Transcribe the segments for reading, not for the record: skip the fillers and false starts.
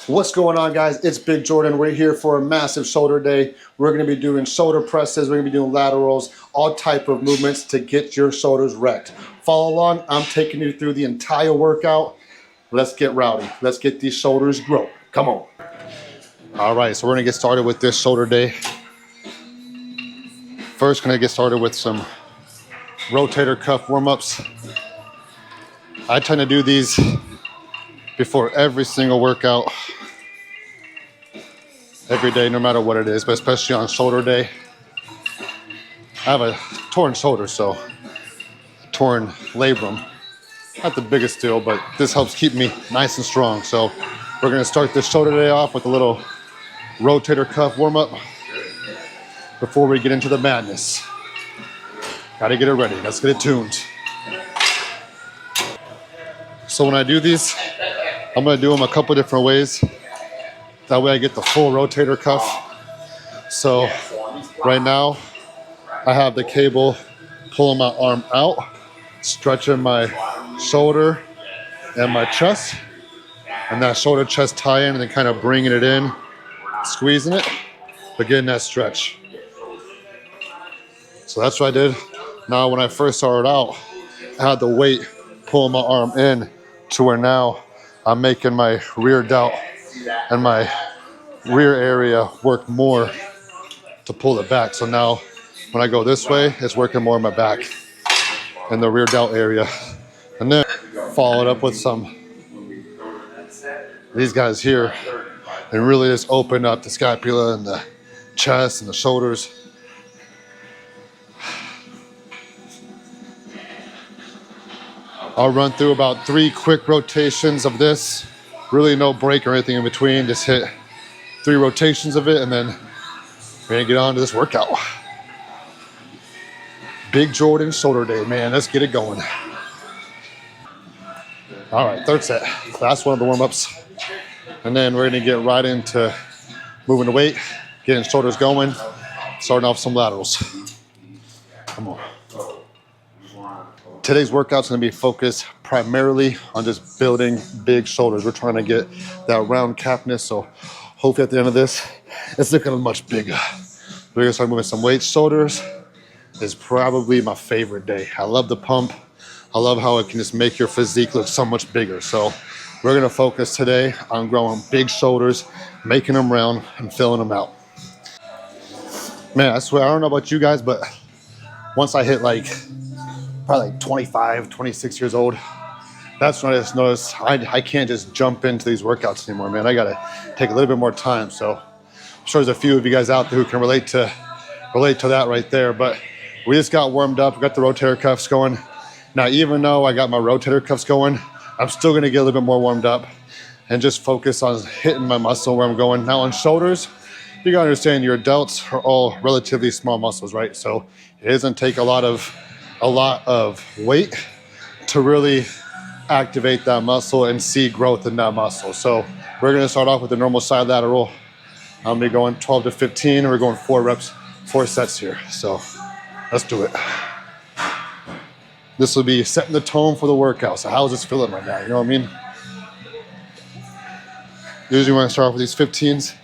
What's going on, guys? It's BigJordan. We're here for a massive shoulder day. We're going to be doing shoulder presses. We're going to be doing laterals, all type of movements to get your shoulders wrecked. Follow along. I'm taking you through the entire workout. Let's get rowdy. Let's get these shoulders grow. Come on. All right, so we're going to get started with this shoulder day. First, going to get started with some rotator cuff warm-ups. I tend to do these before every single workout, every day, no matter what it is, but especially on shoulder day. I have a torn shoulder, so torn labrum. Not the biggest deal, but this helps keep me nice and strong. So we're gonna start this shoulder day off with a little rotator cuff warm-up before we get into the madness. Gotta get it ready, let's get it tuned. So when I do these, I'm gonna do them a couple different ways. That way I get the full rotator cuff. So right now, I have the cable pulling my arm out, stretching my shoulder and my chest, and that shoulder chest tie in and then kind of bringing it in, squeezing it, but getting that stretch. So that's what I did. Now when I first started out, I had the weight pulling my arm in to where now I'm making my rear delt and my rear area work more to pull it back. So now when I go this way, it's working more in my back and the rear delt area. And then follow it up with some these guys here and really just open up the scapula and the chest and the shoulders. I'll run through about 3 quick rotations of this. Really no break or anything in between. Just hit 3 rotations of it and then we're gonna get on to this workout. BigJordan shoulder day, man. Let's get it going. All right, third set. Last one of the warm-ups. And then we're gonna get right into moving the weight, getting shoulders going, starting off some laterals. Come on. Today's workout's gonna be focused primarily on just building big shoulders. We're trying to get that round calfness, so hopefully at the end of this, it's looking much bigger. We're gonna start moving some weights. Shoulders is probably my favorite day. I love the pump. I love how it can just make your physique look so much bigger. So we're gonna focus today on growing big shoulders, making them round and filling them out. Man, I swear, I don't know about you guys, but once I hit probably 25, 26 years old, that's when I just noticed I can't just jump into these workouts anymore, man. I gotta take a little bit more time. So I'm sure there's a few of you guys out there who can relate to that right there. But we just got warmed up, got the rotator cuffs going. Now, even though I got my rotator cuffs going, I'm still gonna get a little bit more warmed up and just focus on hitting my muscle where I'm going. Now on shoulders, you gotta understand your delts are all relatively small muscles, right? So it doesn't take a lot of weight to really activate that muscle and see growth in that muscle. So we're gonna start off with the normal side lateral. I'm gonna be going 12 to 15, and we're going 4 reps, 4 sets here. So let's do it. This will be setting the tone for the workout. So how's this feeling right now? You know what I mean? Usually when I start off with these 15s,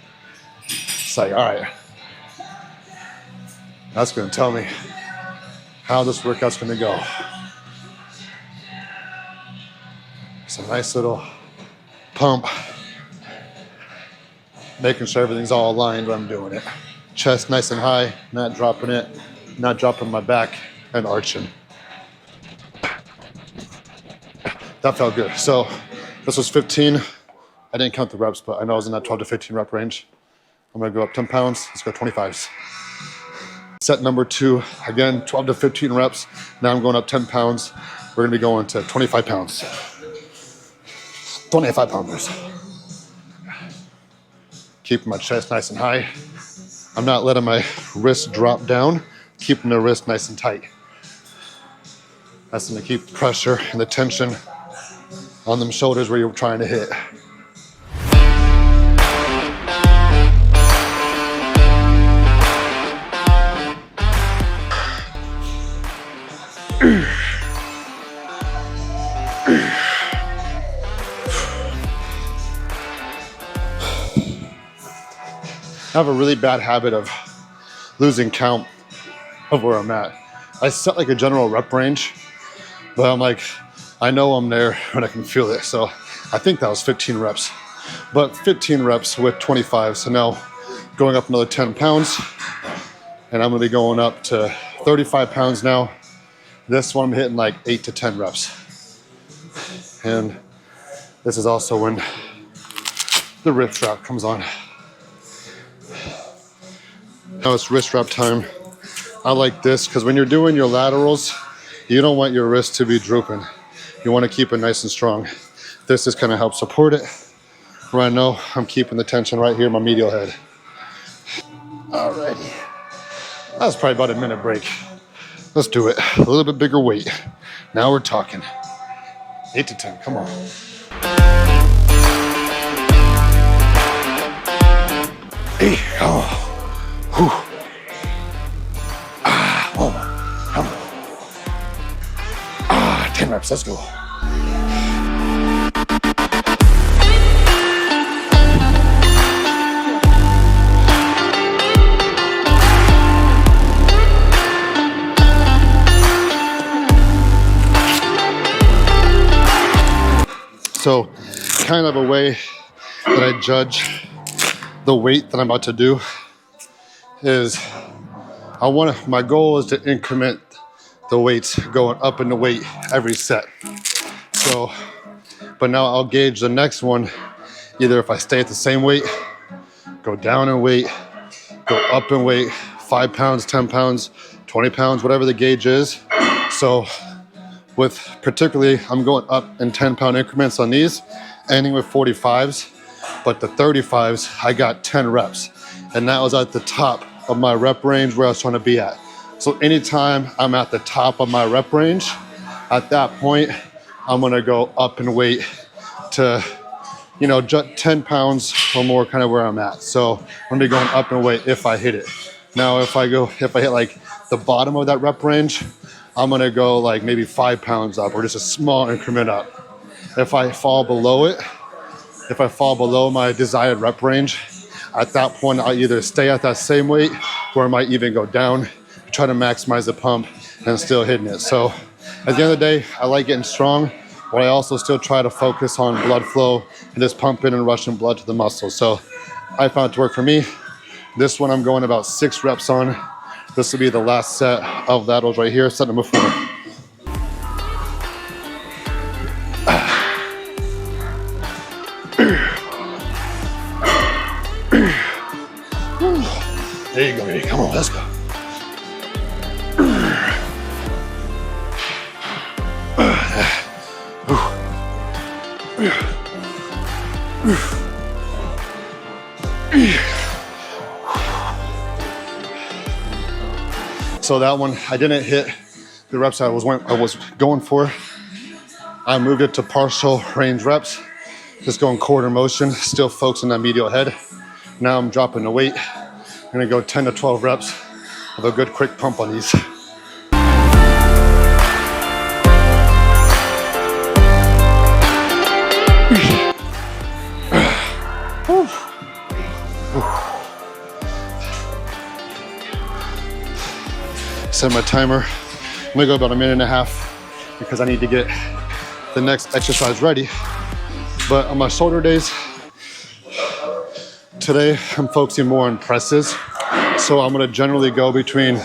it's like, all right, that's gonna tell me how this workout's gonna go. It's a nice little pump, making sure everything's all aligned when I'm doing it. Chest nice and high, not dropping it, not dropping my back and arching. That felt good. So this was 15. I didn't count the reps, but I know I was in that 12 to 15 rep range. I'm gonna go up 10 pounds, let's go 25s. Set number 2, again, 12 to 15 reps. Now I'm going up 10 pounds. We're gonna be going to 25 pounds. 25 pounders. Keeping my chest nice and high. I'm not letting my wrist drop down, keeping the wrist nice and tight. That's gonna keep pressure and the tension on them shoulders where you're trying to hit. have a really bad habit of losing count of where I'm at. I set like a general rep range, but I'm like, I know I'm there when I can feel it. So I think that was 15 reps, but 15 reps with 25. So now going up another 10 pounds, and I'm gonna be going up to 35 pounds now. This one I'm hitting like 8 to 10 reps. And this is also when the wrist wrap comes on. Now it's wrist wrap time. I like this because when you're doing your laterals, you don't want your wrist to be drooping. You want to keep it nice and strong. This is going to help support it. Right now, I'm keeping the tension right here in my medial head. Alrighty. That was probably about a minute break. Let's do it. A little bit bigger weight. Now we're talking. 8 to 10, come on. Hey, oh. Whew. Oh, come on. 10 reps, let's go. So, kind of a way that I judge the weight that I'm about to do is my goal is to increment the weights going up in the weight every set. So, but now I'll gauge the next one, either if I stay at the same weight, go down in weight, go up in weight, 5 pounds, 10 pounds, 20 pounds, whatever the gauge is. So with particularly, I'm going up in 10-pound increments on these, ending with 45s, but the 35s, I got 10 reps. And that was at the top of my rep range where I was trying to be at. So anytime I'm at the top of my rep range, at that point, I'm gonna go up in weight to, just 10 pounds or more, kind of where I'm at. So I'm gonna be going up in weight if I hit it. Now, if I hit like the bottom of that rep range, I'm gonna go like maybe 5 pounds up or just a small increment up. If I fall below my desired rep range, at that point, I'll either stay at that same weight or I might even go down, try to maximize the pump and still hitting it. So at the end of the day, I like getting strong, but I also still try to focus on blood flow and just pumping and rushing blood to the muscle. So I found it to work for me. This one I'm going about 6 reps on. This will be the last set of laterals right here, set number 4. There you go, baby. Come on, let's go. So that one, I didn't hit the reps I was going for. I moved it to partial range reps, just going quarter motion, still focusing on medial head. Now I'm dropping the weight. I'm gonna go 10 to 12 reps with a good quick pump on these. Set my timer. I'm gonna go about 1.5 minutes because I need to get the next exercise ready. But on my shoulder days, today I'm focusing more on presses. So I'm gonna generally go between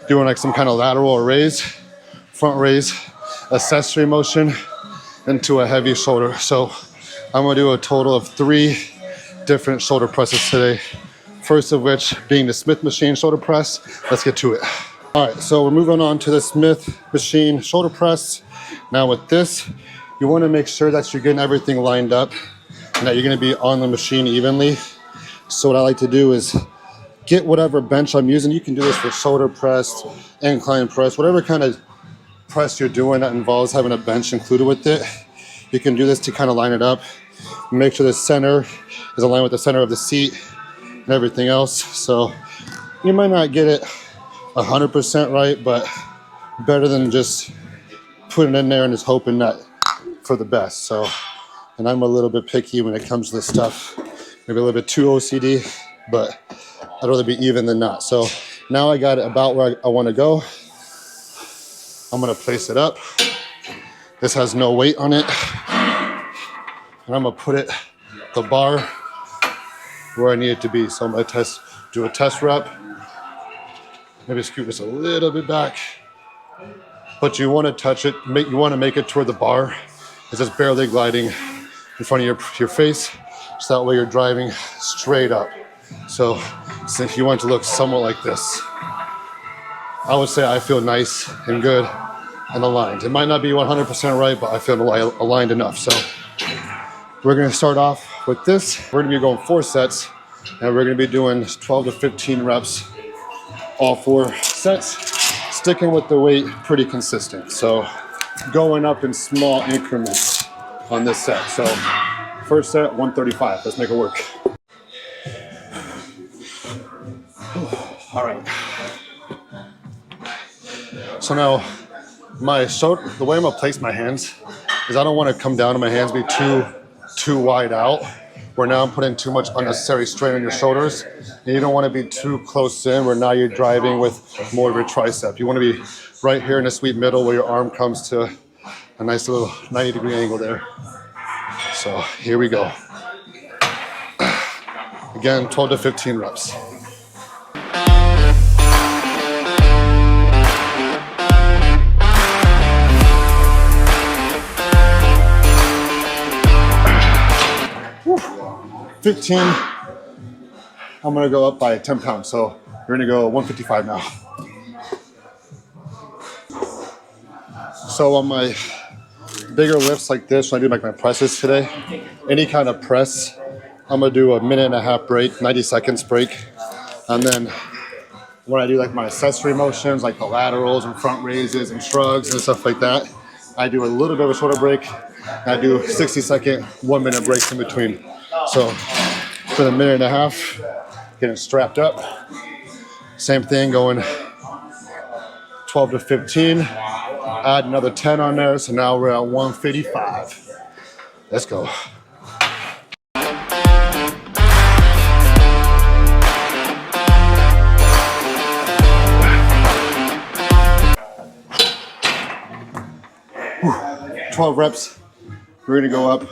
doing like some kind of lateral or raise, front raise, accessory motion into a heavy shoulder. So I'm gonna do a total of 3 different shoulder presses today. First of which being the Smith machine shoulder press. Let's get to it. All right, so we're moving on to the Smith machine shoulder press. Now with this, you wanna make sure that you're getting everything lined up and that you're gonna be on the machine evenly. So what I like to do is get whatever bench I'm using. You can do this for shoulder press, incline press, whatever kind of press you're doing that involves having a bench included with it. You can do this to kind of line it up. Make sure the center is aligned with the center of the seat and everything else. So you might not get it 100% right, but better than just putting it in there and just hoping that for the best. So, and I'm a little bit picky when it comes to this stuff. Maybe a little bit too OCD. but I'd rather be even than not. So now I got it about where I want to go. I'm gonna place it up. This has no weight on it. And I'm gonna put it, the bar, where I need it to be. So I'm gonna do a test rep. Maybe scoot this a little bit back. But you wanna touch it, you wanna make it toward the bar. It's just barely gliding in front of your face. So that way you're driving straight up. So since you want it to look somewhat like this, I would say I feel nice and good and aligned. It might not be 100% right, but I feel aligned enough. So we're gonna start off with this. We're gonna be going 4 sets, and we're gonna be doing 12 to 15 reps, all 4 sets, sticking with the weight pretty consistent. So going up in small increments on this set. So first set, 135, let's make it work. All right. So now, the way I'm gonna place my hands is I don't wanna come down and my hands be too wide out, where now I'm putting too much unnecessary strain on your shoulders. And you don't wanna be too close in where now you're driving with more of your tricep. You wanna be right here in the sweet middle where your arm comes to a nice little 90-degree angle there. So here we go. Again, 12 to 15 reps. Whew. 15, I'm gonna go up by 10 pounds. So we're gonna go 155 now. So on my bigger lifts like this, when I do like my presses today, any kind of press, I'm gonna do a 1.5-minute break, 90 seconds break. And then when I do like my accessory motions, like the laterals and front raises and shrugs and stuff like that, I do a little bit of a shorter break. I do 60-second, 1-minute breaks in between. So for the 1.5 minutes, getting strapped up. Same thing, going 12 to 15. Add another 10 on there, so now we're at 155. Let's go. Whew. 12 reps. We're gonna go up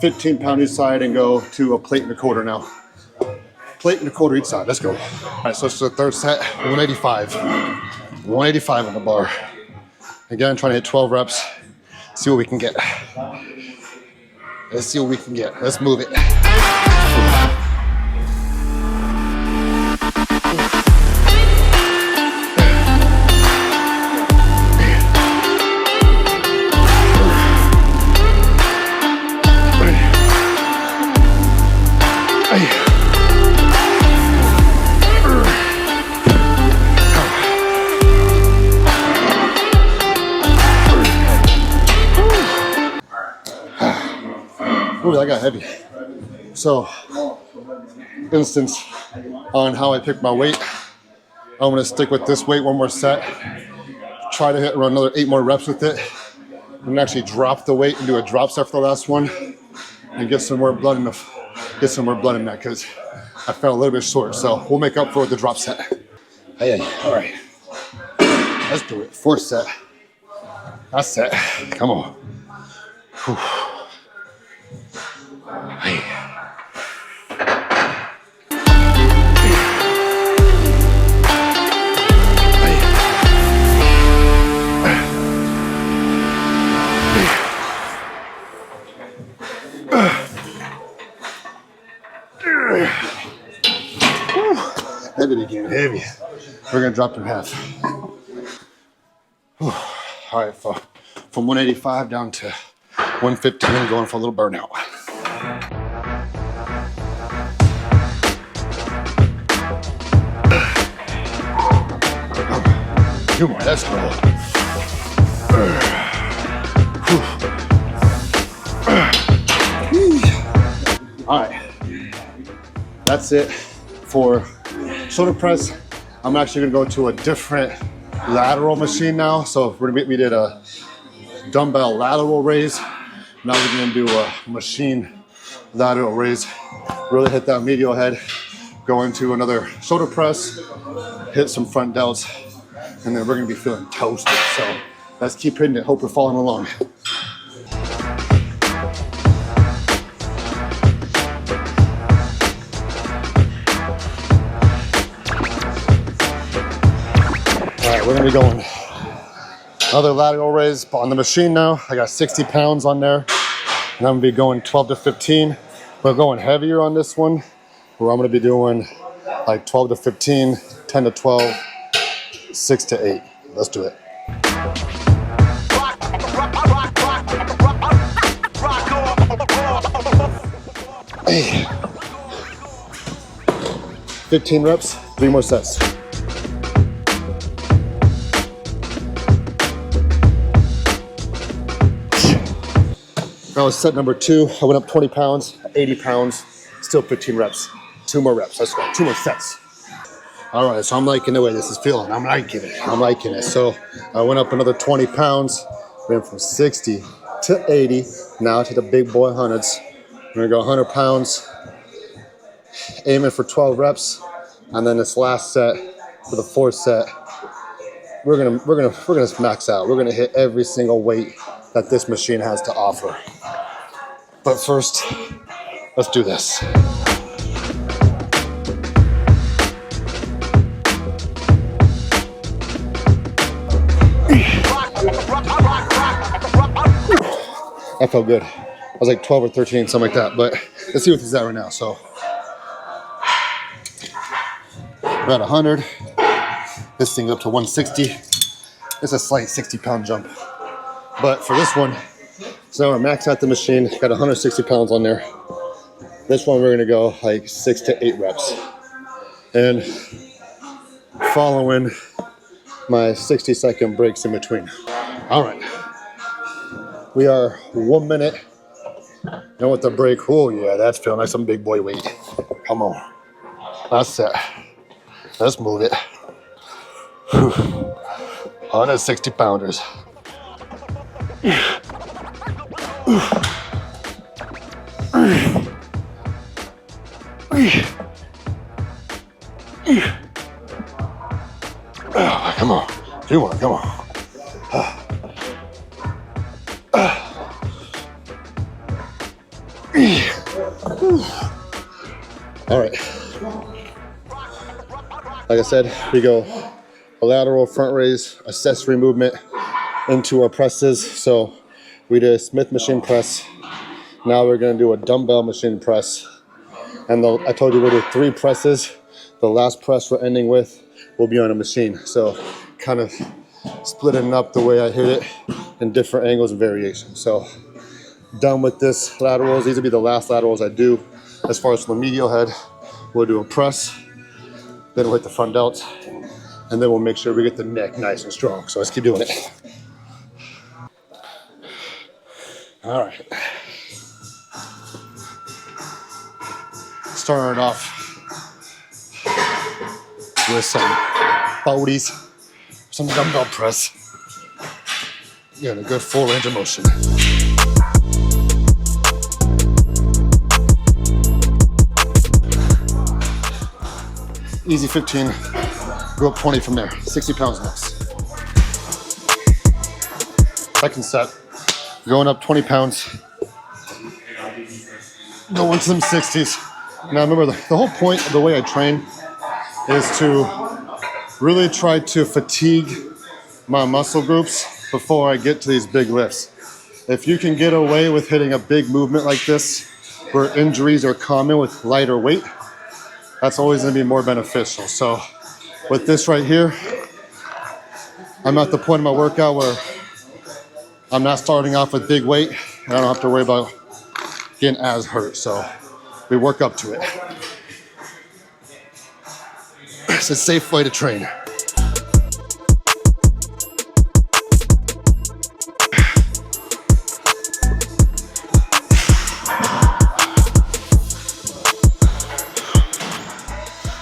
15 pound each side and go to a 1.25 plate now. 1.25 plate each side, let's go. All right, so it's the third set, 185. 185 on the bar. Again, trying to hit 12 reps. See what we can get. Let's see what we can get. Let's move it. Ooh, that got heavy. So, instance on how I pick my weight. I'm gonna stick with this weight one more set. Try to hit around another 8 more reps with it. And actually drop the weight and do a drop set for the last one. And get some more blood in that because I fell a little bit short. So we'll make up for the drop set. Hey, all right. Let's do it. 4th set. That's set. Come on. Whew. Hey. Heavy again, heavy. We're gonna drop in half. Whew. All right, from 185 down to 115, going for a little burnout. Come on, let's go. All right, that's it for shoulder press. I'm actually gonna go to a different lateral machine now. So we did a dumbbell lateral raise. Now we're gonna do a machine lateral raise. Really hit that medial head, go into another shoulder press, hit some front delts, and then we're gonna be feeling toasted. So let's keep hitting it. Hope we're following along. All right, we're gonna be going another lateral raise on the machine now. I got 60 pounds on there, and I'm gonna be going 12 to 15. We're going heavier on this one, where I'm gonna be doing like 12 to 15, 10 to 12, 6 to 8. Let's do it. Hey. 15 reps, 3 more sets. That was set number 2. I went up 20 pounds, 80 pounds, still 15 reps. 2 more reps, let's go, 2 more sets. All right, so I'm liking the way this is feeling. I'm liking it. So I went up another 20 pounds, went from 60 to 80, now to the big boy hundreds. We're gonna go 100 pounds, aiming for 12 reps, and then this last set, for the 4th set, we're gonna max out. We're gonna hit every single weight that this machine has to offer. But first, let's do this. That felt good. I was like 12 or 13, something like that. But let's see what this is at right now. So we're at 100. This thing up to 160. It's a slight 60-pound jump. But for this one, so we're maxed out the machine. Got 160 pounds on there. This one we're gonna go like 6 to 8 reps. And following my 60-second breaks in between. All right. We are 1 minute. And with the break, oh yeah, that's feeling like some big boy weight. Come on. That's it. Let's move it. 160 pounders. Oh, come on. 2 more, come on. All right. Like I said, we go a lateral front raise, accessory movement into our presses. So we did a Smith machine press. Now we're gonna do a dumbbell machine press. And I told you we'll do 3 presses. The last press we're ending with will be on a machine. So kind of splitting up the way I hit it in different angles and variations. So done with this laterals. These will be the last laterals I do. As far as the medial head, we'll do a press, then we'll hit the front delts, and then we'll make sure we get the neck nice and strong. So let's keep doing it. All right. Starting off with some 40s, some dumbbell press. Getting a good full range of motion. Easy 15, go up 20 from there, 60 pounds next. Second set, going up 20 pounds, going to them 60s. Now remember, the whole point of the way I train is to really try to fatigue my muscle groups before I get to these big lifts. If you can get away with hitting a big movement like this, where injuries are common with lighter weight, that's always gonna be more beneficial. So with this right here, I'm at the point of my workout where I'm not starting off with big weight, and I don't have to worry about getting as hurt. So we work up to it. It's a safe way to train.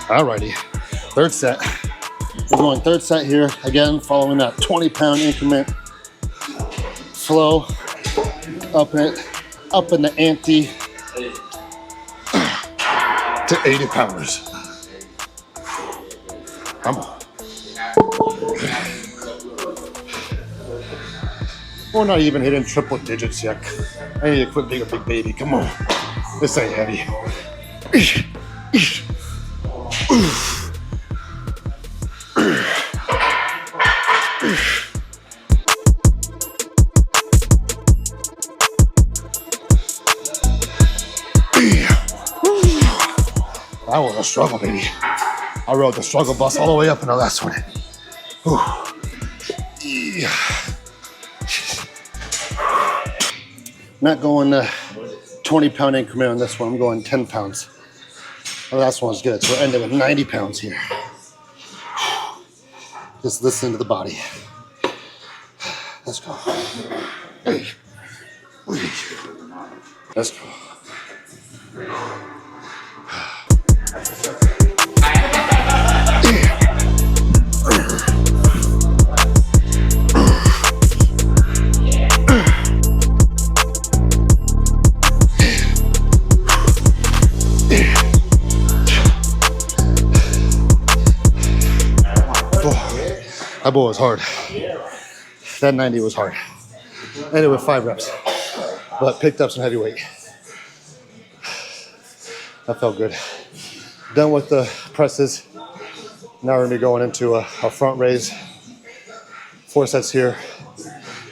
Alrighty, third set. We're going third set here, again, following that 20-pound increment. Flow, up in the ante to 80 pounders. Come on. We're not even hitting triple digits yet. I need to quit being a big baby. Come on. This ain't heavy. That was a struggle, baby. I rode the struggle bus all the way up in the last one. Yeah. Not going 20-pound increment on this one. I'm going 10 pounds. The last one's good, so we're ending with 90 pounds here. Just listen to the body. Let's go. Let's go. That boy was hard. That 90 was hard. Ended with 5 reps, but picked up some heavy weight. That felt good. Done with the presses. Now we're gonna be going into a front raise. 4 sets here,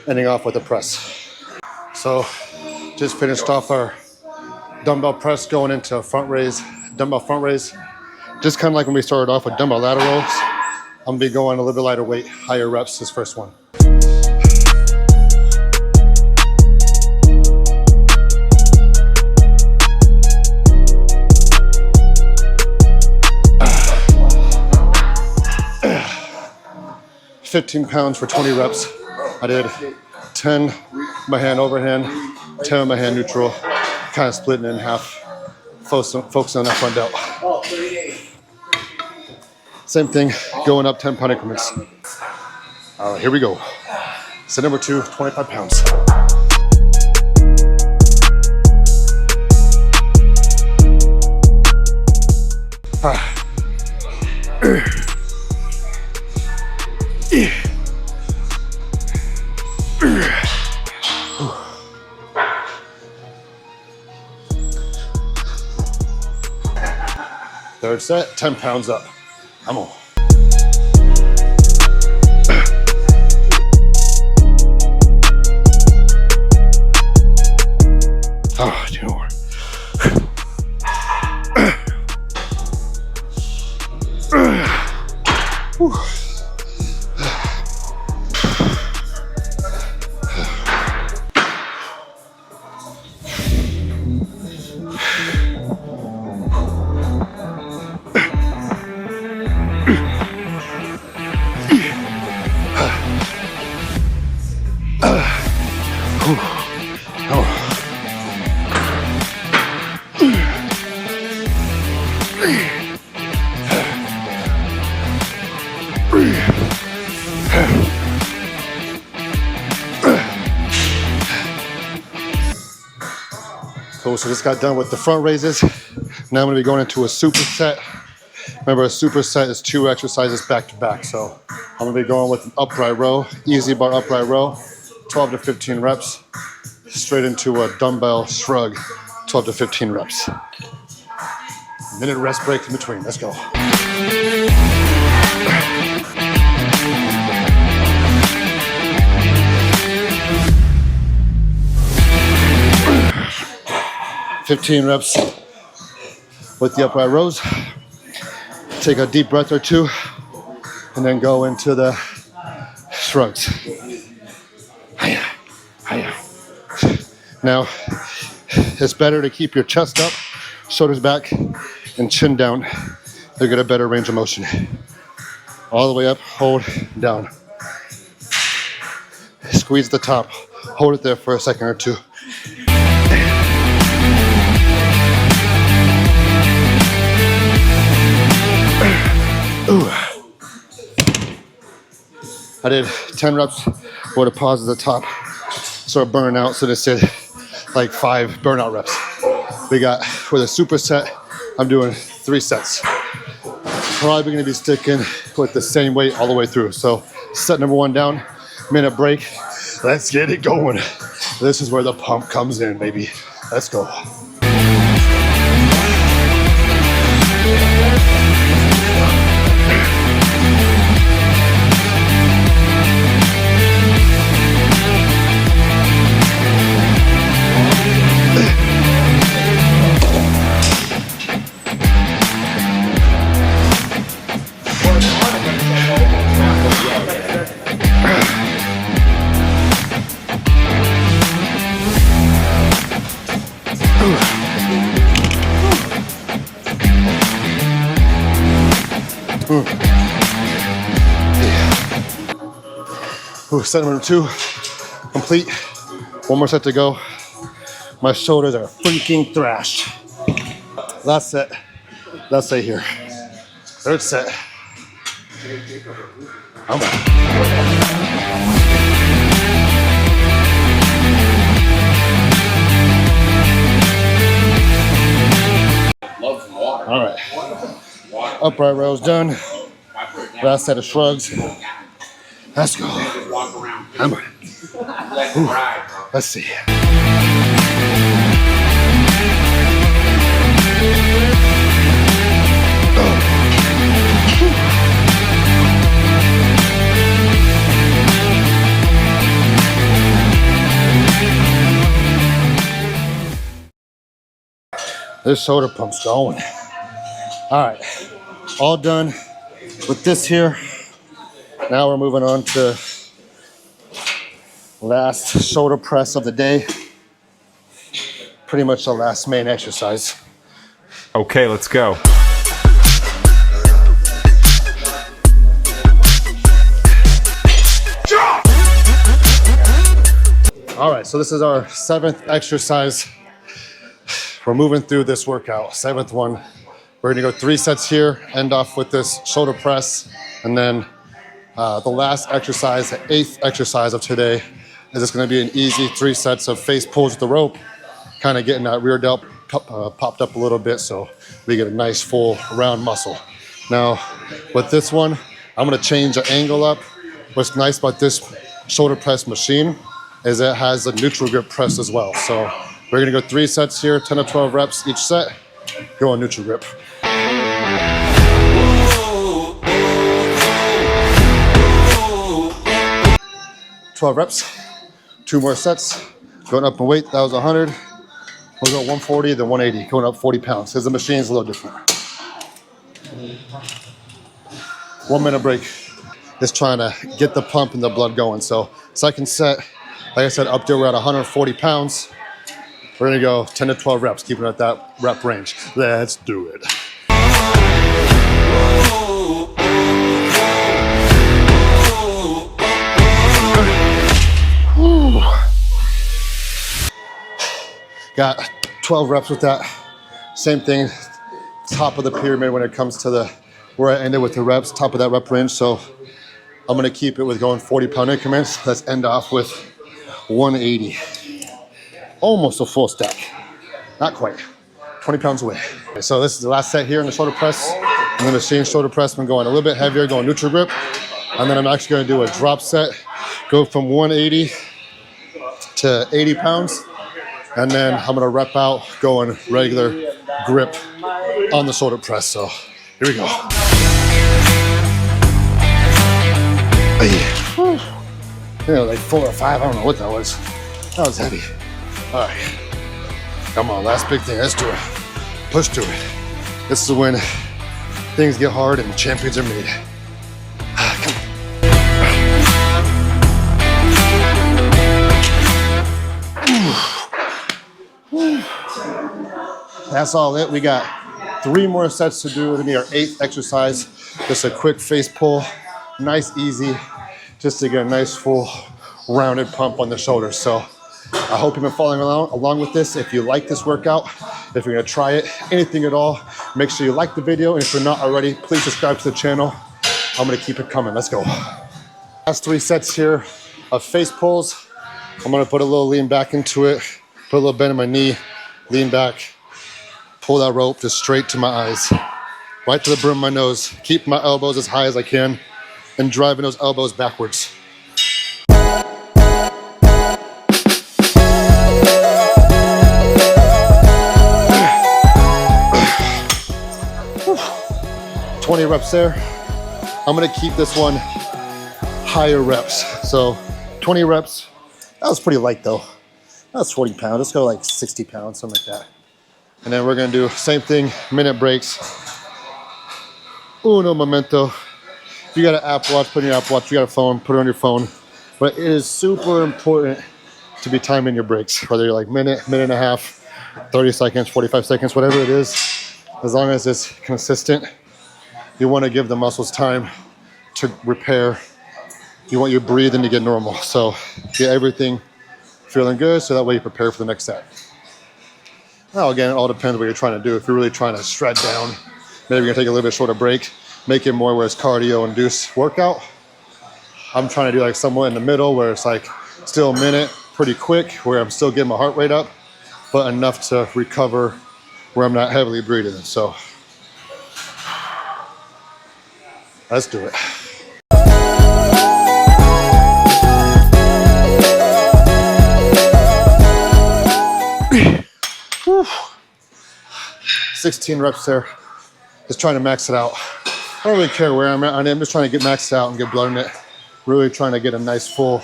ending off with a press. So just finished off our dumbbell press going into a front raise, dumbbell front raise. Just kind of like when we started off with dumbbell laterals. I'm gonna be going a little bit lighter weight, higher reps this first one. Uh, 15 pounds for 20 reps. I did 10 my hand overhand, 10 my hand neutral, kind of splitting it in half, focusing on that front delt. Same thing, going up 10-pound increments. All right, here we go. Set number 2, 25 pounds. Third set, 10 pounds up. Come on. Oh, 2 more. Cool, so just got done with the front raises. Now I'm gonna be going into a superset. Remember, a superset is 2 exercises back to back. So I'm gonna be going with an upright row, easy bar upright row, 12 to 15 reps, straight into a dumbbell shrug, 12 to 15 reps. Minute rest break in between, let's go. "15 reps with the upright rows. Take a deep breath or 2, and then go into the shrugs. Hiya, hiya. Now, it's better to keep your chest up, shoulders back, and chin down. You'll get a better range of motion. All the way up, hold, down. Squeeze the top. Hold it there for a second or 2. Ooh. I did 10 reps with a pause at the top. Sort of burn out, so this did like 5 burnout reps. We got, for the superset, I'm doing 3 sets. Probably gonna be sticking with the same weight all the way through. So set number 1 down, minute break. Let's get it going. This is where the pump comes in, baby. Let's go. Set number 2 complete. 1 more set to go. My shoulders are freaking thrashed. Last set. Last set here. 3rd set. I'm back. All right. Upright rows done. Last set of shrugs. Let's go. Come on. Let's see. This shoulder pump's going. All right, all done with this here. Now we're moving on to last shoulder press of the day. Pretty much the last main exercise. Okay, let's go. All right, so this is our 7th exercise. We're moving through this workout, 7th one. We're gonna go 3 sets here, end off with this shoulder press, and then the last exercise, the 8th exercise of today, is just gonna be an easy 3 sets of face pulls with the rope, kind of getting that rear delt popped up a little bit so we get a nice full round muscle. Now, with this one, I'm gonna change the angle up. What's nice about this shoulder press machine is it has a neutral grip press as well. So we're gonna go 3 sets here, 10 to 12 reps each set, go on neutral grip. 12 reps, 2 more sets, going up in weight, that was 100. We'll go 140, then 180, going up 40 pounds, because the machine's a little different. 1 minute break. Just trying to get the pump and the blood going. So second set, like I said, up there we're at 140 pounds. We're gonna go 10 to 12 reps, keeping it at that rep range. Let's do it. Got 12 reps with that. Same thing, top of the pyramid when it comes to the, where I ended with the reps, top of that rep range. So I'm gonna keep it with going 40-pound increments. Let's end off with 180. Almost a full stack. Not quite, 20 pounds away. Okay, so this is the last set here in the shoulder press. And the machine shoulder press, I'm going a little bit heavier, going neutral grip. And then I'm actually gonna do a drop set, go from 180 to 80 pounds. And then I'm gonna rep out, going regular grip on the shoulder press. So here we go. You know, like 4 or 5, I don't know what that was. That was heavy. All right, come on, last big thing, let's do it. Push to it. This is when things get hard and champions are made. Come on. That's all it. We got 3 more sets to do. It'll be our 8th exercise. Just a quick face pull, nice, easy, just to get a nice full rounded pump on the shoulders. So I hope you've been following along with this. If you like this workout, if you're gonna try it, anything at all, make sure you like the video. And if you're not already, please subscribe to the channel. I'm gonna keep it coming, let's go. Last 3 sets here of face pulls. I'm gonna put a little lean back into it, put a little bend in my knee, lean back, pull that rope just straight to my eyes. right to the brim of my nose. Keep my elbows as high as I can and driving those elbows backwards. Whew. 20 reps there. I'm gonna keep this one higher reps. So 20 reps. That was pretty light though. That was 40 pounds. Let's go like 60 pounds, something like that. And then we're gonna do same thing, minute breaks. Uno momento. If you got an Apple Watch, put in your Apple Watch. If you got a phone, put it on your phone. But it is super important to be timing your breaks, whether you're like minute, minute and a half, 30 seconds, 45 seconds, whatever it is. As long as it's consistent, you want to give the muscles time to repair. You want your breathing to get normal. So get everything feeling good so that way you prepare for the next set. Now again, it all depends what you're trying to do. If you're really trying to shred down, maybe you're gonna take a little bit shorter break, make it more where it's cardio induced workout. I'm trying to do like somewhere in the middle where it's like still a minute, pretty quick, where I'm still getting my heart rate up, but enough to recover where I'm not heavily breathing. So let's do it. Whew. 16 reps there. Just trying to max it out. I don't really care where I'm at. I'm just trying to get maxed out and get blood in it. Really trying to get a nice full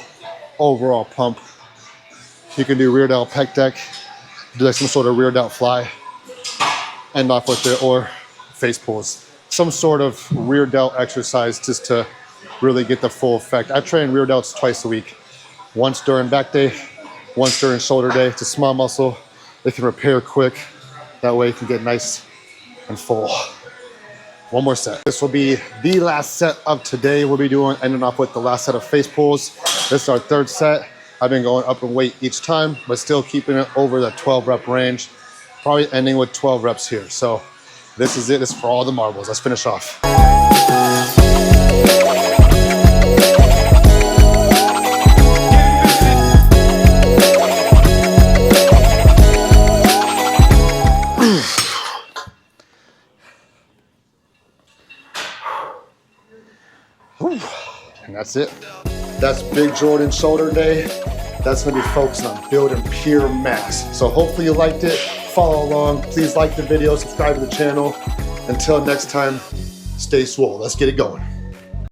overall pump. You can do rear delt pec deck, do like some sort of rear delt fly, end off with it, or face pulls. Some sort of rear delt exercise just to really get the full effect. I train rear delts twice a week. Once during back day, once during shoulder day. It's a small muscle. It can repair quick. That way you can get nice and full. One more set. This will be the last set of today. We'll be ending off with the last set of face pulls. This is our third set. I've been going up in weight each time, but still keeping it over the 12 rep range. Probably ending with 12 reps here. So this is it. This is for all the marbles. Let's finish off. And that's it. That's BigJordan shoulder day. That's gonna be focusing on building pure mass. So hopefully you liked it. Follow along. Please like the video, subscribe to the channel. Until next time, stay swole. Let's get it going.